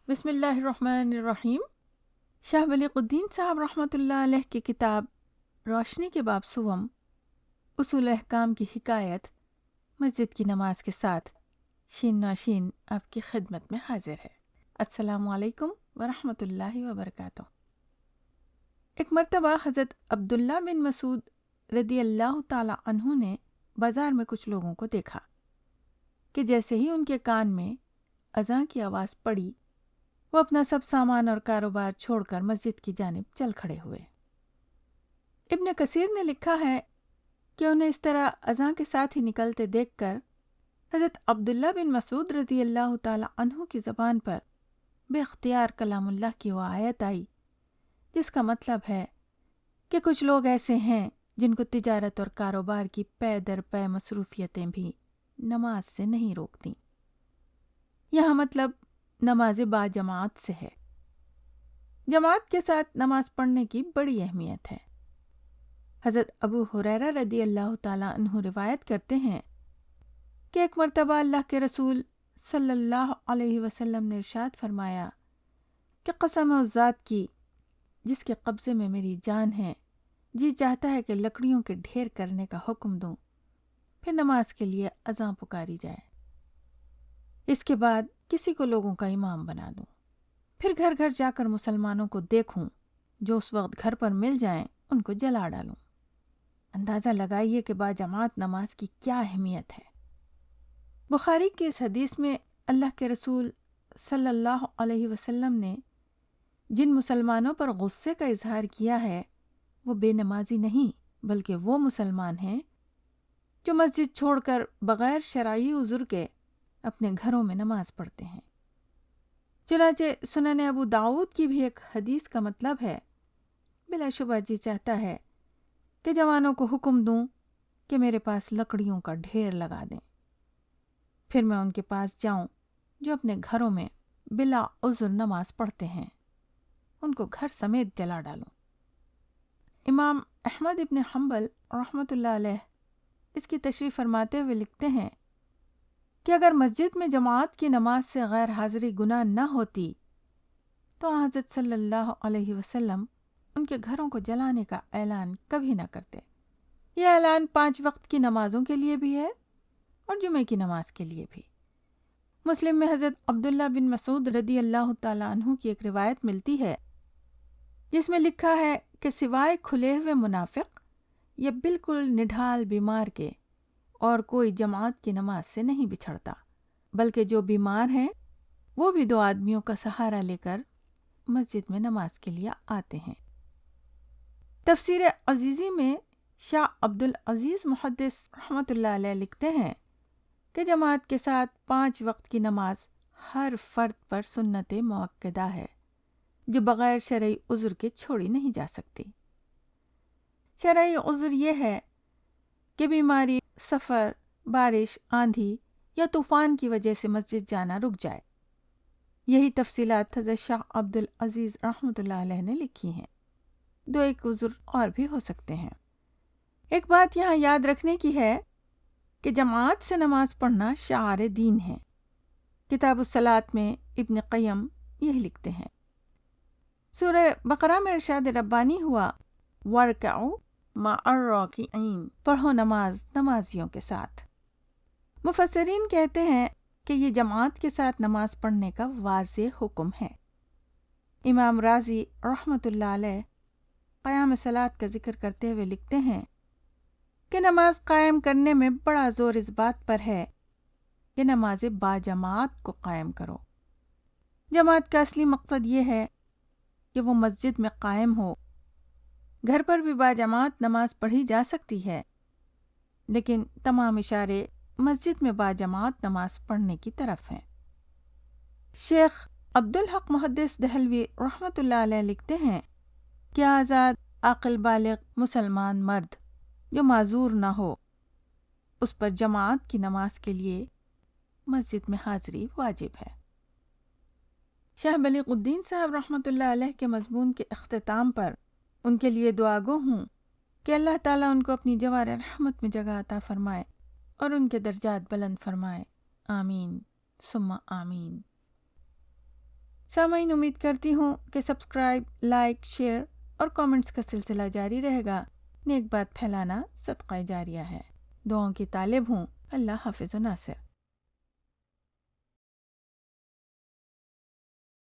بسم اللہ الرحمن الرحیم۔ شاہ بلیغ صاحب رحمۃ اللہ علیہ کی کتاب روشنی کے باب سوم اصول احکام کی حکایت مسجد کی نماز کے ساتھ شین نوشین آپ کی خدمت میں حاضر ہے۔ السلام علیکم ورحمۃ اللہ وبرکاتہ۔ ایک مرتبہ حضرت عبداللہ بن مسعود رضی اللہ تعالی عنہ نے بازار میں کچھ لوگوں کو دیکھا کہ جیسے ہی ان کے کان میں اذان کی آواز پڑی وہ اپنا سب سامان اور کاروبار چھوڑ کر مسجد کی جانب چل کھڑے ہوئے۔ ابن کثیر نے لکھا ہے کہ انہیں اس طرح اذان کے ساتھ ہی نکلتے دیکھ کر حضرت عبداللہ بن مسعود رضی اللہ تعالی عنہ کی زبان پر بے اختیار کلام اللہ کی وہ آیت آئی جس کا مطلب ہے کہ کچھ لوگ ایسے ہیں جن کو تجارت اور کاروبار کی پے در پے مصروفیتیں بھی نماز سے نہیں روکتیں۔ یہاں مطلب نماز با جماعت سے ہے۔ جماعت کے ساتھ نماز پڑھنے کی بڑی اہمیت ہے۔ حضرت ابو ہریرہ رضی اللہ تعالیٰ عنہ روایت کرتے ہیں کہ ایک مرتبہ اللہ کے رسول صلی اللہ علیہ وسلم نے ارشاد فرمایا کہ قسم ہے اس ذات کی جس کے قبضے میں میری جان ہے، جی چاہتا ہے کہ لکڑیوں کے ڈھیر کرنے کا حکم دوں، پھر نماز کے لیے اذان پکاری جائے، اس کے بعد کسی کو لوگوں کا امام بنا دوں، پھر گھر گھر جا کر مسلمانوں کو دیکھوں، جو اس وقت گھر پر مل جائیں ان کو جلا ڈالوں۔ اندازہ لگائیے کہ باجماعت نماز کی کیا اہمیت ہے۔ بخاری کی اس حدیث میں اللہ کے رسول صلی اللہ علیہ وسلم نے جن مسلمانوں پر غصے کا اظہار کیا ہے وہ بے نمازی نہیں بلکہ وہ مسلمان ہیں جو مسجد چھوڑ کر بغیر شرعی عذر کے اپنے گھروں میں نماز پڑھتے ہیں۔ چنانچہ سنن ابو داؤد کی بھی ایک حدیث کا مطلب ہے، بلا شبہ جی چاہتا ہے کہ جوانوں کو حکم دوں کہ میرے پاس لکڑیوں کا ڈھیر لگا دیں، پھر میں ان کے پاس جاؤں جو اپنے گھروں میں بلا عذر نماز پڑھتے ہیں، ان کو گھر سمیت جلا ڈالوں۔ امام احمد ابن حنبل رحمۃ اللہ علیہ اس کی تشریح فرماتے ہوئے لکھتے ہیں کہ اگر مسجد میں جماعت کی نماز سے غیر حاضری گناہ نہ ہوتی تو حضرت صلی اللہ علیہ وسلم ان کے گھروں کو جلانے کا اعلان کبھی نہ کرتے۔ یہ اعلان 5 وقت کی نمازوں کے لیے بھی ہے اور جمعے کی نماز کے لیے بھی۔ مسلم میں حضرت عبداللہ بن مسعود رضی اللہ تعالیٰ عنہ کی ایک روایت ملتی ہے جس میں لکھا ہے کہ سوائے کھلے ہوئے منافق یا بالکل نڈھال بیمار کے اور کوئی جماعت کی نماز سے نہیں بچھڑتا، بلکہ جو بیمار ہیں وہ بھی 2 آدمیوں کا سہارا لے کر مسجد میں نماز کے لیے آتے ہیں۔ تفسیر عزیزی میں شاہ عبدالعزیز محدث رحمۃ اللہ علیہ لکھتے ہیں کہ جماعت کے ساتھ 5 وقت کی نماز ہر فرد پر سنت مؤکدہ ہے جو بغیر شرعی عذر کے چھوڑی نہیں جا سکتی۔ شرعی عذر یہ ہے کہ بیماری، سفر، بارش، آندھی یا طوفان کی وجہ سے مسجد جانا رک جائے۔ یہی تفصیلات حضرت شاہ عبدالعزیز رحمۃ اللہ علیہ نے لکھی ہیں۔ 2 عذر اور بھی ہو سکتے ہیں۔ ایک بات یہاں یاد رکھنے کی ہے کہ جماعت سے نماز پڑھنا شعار دین ہے۔ کتاب الصلاۃ میں ابن قیم یہ لکھتے ہیں۔ سورہ بقرہ میں ارشاد ربانی ہوا وَارْكَعُوا مَعَ الرَّاكِعِينَ، پڑھو نماز نمازیوں کے ساتھ۔ مفسرین کہتے ہیں کہ یہ جماعت کے ساتھ نماز پڑھنے کا واضح حکم ہے۔ امام رازی رحمۃ اللہ علیہ قیام صلاۃ کا ذکر کرتے ہوئے لکھتے ہیں کہ نماز قائم کرنے میں بڑا زور اس بات پر ہے کہ نماز با جماعت کو قائم کرو۔ جماعت کا اصلی مقصد یہ ہے کہ وہ مسجد میں قائم ہو۔ گھر پر بھی با جماعت نماز پڑھی جا سکتی ہے، لیکن تمام اشارے مسجد میں با جماعت نماز پڑھنے کی طرف ہیں۔ شیخ عبدالحق محدث دہلوی رحمۃ اللہ علیہ لکھتے ہیں کہ آزاد عاقل بالغ مسلمان مرد جو معذور نہ ہو اس پر جماعت کی نماز کے لیے مسجد میں حاضری واجب ہے۔ شاہ بلیغ الدین صاحب رحمۃ اللہ علیہ کے مضمون کے اختتام پر ان کے لیے دعا گو ہوں کہ اللہ تعالیٰ ان کو اپنی جوار رحمت میں جگہ عطا فرمائے اور ان کے درجات بلند فرمائے، آمین ثم آمین۔ سامعین، امید کرتی ہوں کہ سبسکرائب، لائک، شیئر اور کامنٹس کا سلسلہ جاری رہے گا۔ نیک بات پھیلانا صدقہ جاریہ ہے۔ دعاؤں کی طالب ہوں۔ اللہ حافظ و ناصر۔